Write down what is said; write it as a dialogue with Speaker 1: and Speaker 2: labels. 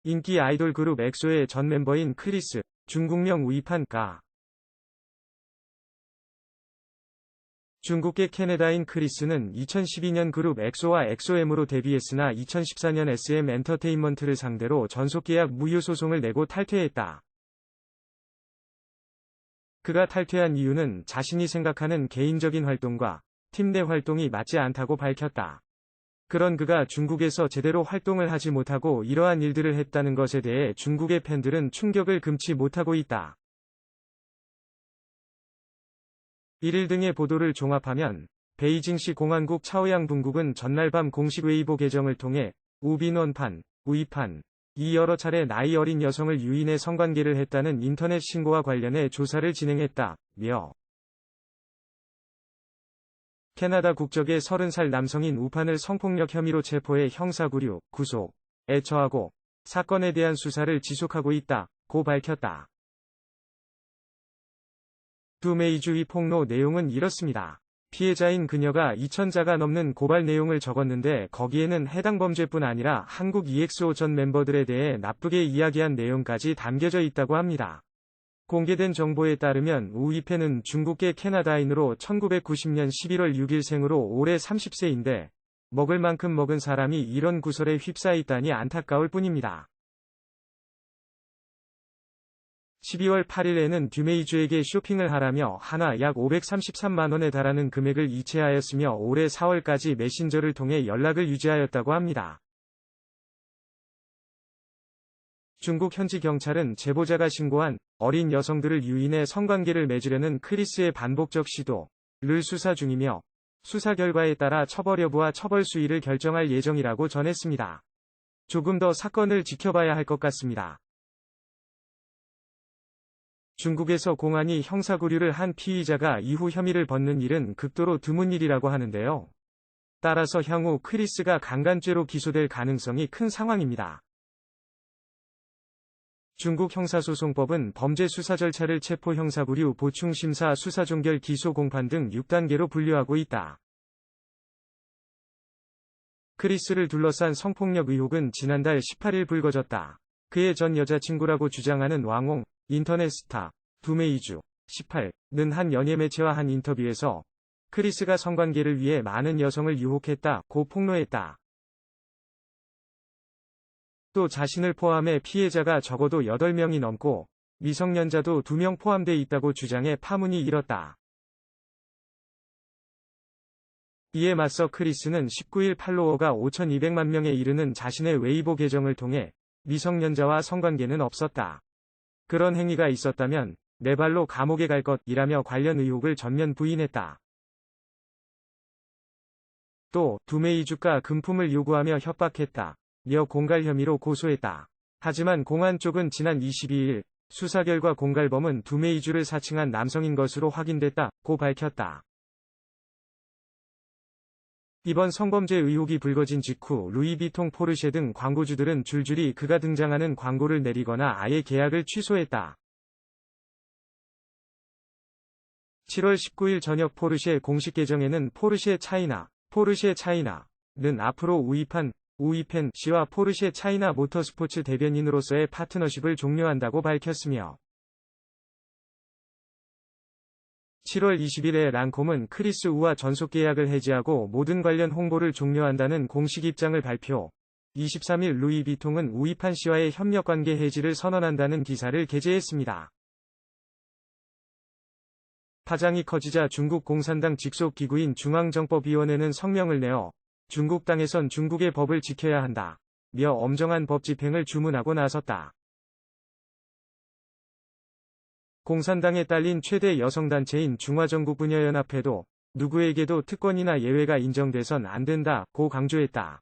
Speaker 1: 인기 아이돌 그룹 엑소의 전 멤버인 크리스, 중국명 우이판 가. 중국계 캐나다인 크리스는 2012년 그룹 엑소와 엑소엠으로 데뷔했으나 2014년 SM 엔터테인먼트를 상대로 전속계약 무효 소송을 내고 탈퇴했다. 그가 탈퇴한 이유는 자신이 생각하는 개인적인 활동과 팀 내 활동이 맞지 않다고 밝혔다. 그런 그가 중국에서 제대로 활동을 하지 못하고 이러한 일들을 했다는 것에 대해 중국의 팬들은 충격을 금치 못하고 있다. 1일 등의 보도를 종합하면 베이징시 공안국 차오양 분국은 전날 밤 공식 웨이보 계정을 통해 우빈원판, 우이판, 이 여러 차례 나이 어린 여성을 유인해 성관계를 했다는 인터넷 신고와 관련해 조사를 진행했다며 캐나다 국적의 30살 남성인 우판을 성폭력 혐의로 체포해 형사구류, 구속에 처하고 사건에 대한 수사를 지속하고 있다고 밝혔다. 두메이주의 폭로 내용은 이렇습니다. 피해자인 그녀가 2,000자가 넘는 고발 내용을 적었는데 거기에는 해당 범죄뿐 아니라 한국 EXO 전 멤버들에 대해 나쁘게 이야기한 내용까지 담겨져 있다고 합니다. 공개된 정보에 따르면 우이팬은 중국계 캐나다인으로 1990년 11월 6일 생으로 올해 30세인데 먹을 만큼 먹은 사람이 이런 구설에 휩싸있다니 안타까울 뿐입니다. 12월 8일에는 듀메이주에게 쇼핑을 하라며 하나 약 533만원에 달하는 금액을 이체하였으며 올해 4월까지 메신저를 통해 연락을 유지하였다고 합니다. 중국 현지 경찰은 제보자가 신고한 어린 여성들을 유인해 성관계를 맺으려는 크리스의 반복적 시도를 수사 중이며 수사 결과에 따라 처벌 여부와 처벌 수위를 결정할 예정이라고 전했습니다. 조금 더 사건을 지켜봐야 할 것 같습니다. 중국에서 공안이 형사구류를 한 피의자가 이후 혐의를 벗는 일은 극도로 드문 일이라고 하는데요. 따라서 향후 크리스가 강간죄로 기소될 가능성이 큰 상황입니다. 중국 형사소송법은 범죄 수사 절차를 체포 형사구류 보충심사 수사 종결 기소 공판 등 6단계로 분류하고 있다. 크리스를 둘러싼 성폭력 의혹은 지난달 18일 불거졌다. 그의 전 여자친구라고 주장하는 왕홍, 인터넷 스타, 두메이주, 18는 한 연예 매체와 한 인터뷰에서 크리스가 성관계를 위해 많은 여성을 유혹했다고 폭로했다. 또 자신을 포함해 피해자가 적어도 8명이 넘고 미성년자도 2명 포함돼 있다고 주장해 파문이 일었다. 이에 맞서 크리스는 19일 팔로워가 5,200만 명에 이르는 자신의 웨이보 계정을 통해 미성년자와 성관계는 없었다. 그런 행위가 있었다면 내 발로 감옥에 갈 것이라며 관련 의혹을 전면 부인했다. 또 두메이주가 금품을 요구하며 협박했다며 공갈 혐의로 고소했다. 하지만 공안 쪽은 지난 22일 수사 결과 공갈범은 두메이주를 사칭한 남성인 것으로 확인됐다고 밝혔다. 이번 성범죄 의혹이 불거진 직후 루이비통, 포르쉐 등 광고주들은 줄줄이 그가 등장하는 광고를 내리거나 아예 계약을 취소했다. 7월 19일 저녁 포르쉐 공식 계정에는 포르쉐 차이나는 앞으로 우이팬 씨와 포르쉐 차이나 모터스포츠 대변인으로서의 파트너십을 종료한다고 밝혔으며 7월 20일에 랑콤은 크리스 우와 전속계약을 해지하고 모든 관련 홍보를 종료한다는 공식 입장을 발표. 23일 루이비통은 우이판 씨와의 협력관계 해지를 선언한다는 기사를 게재했습니다. 파장이 커지자 중국 공산당 직속 기구인 중앙정법위원회는 성명을 내어 중국 땅에선 중국의 법을 지켜야 한다며 엄정한 법 집행을 주문하고 나섰다. 공산당에 딸린 최대 여성단체인 중화전국부녀연합회도 누구에게도 특권이나 예외가 인정돼선 안 된다고 강조했다.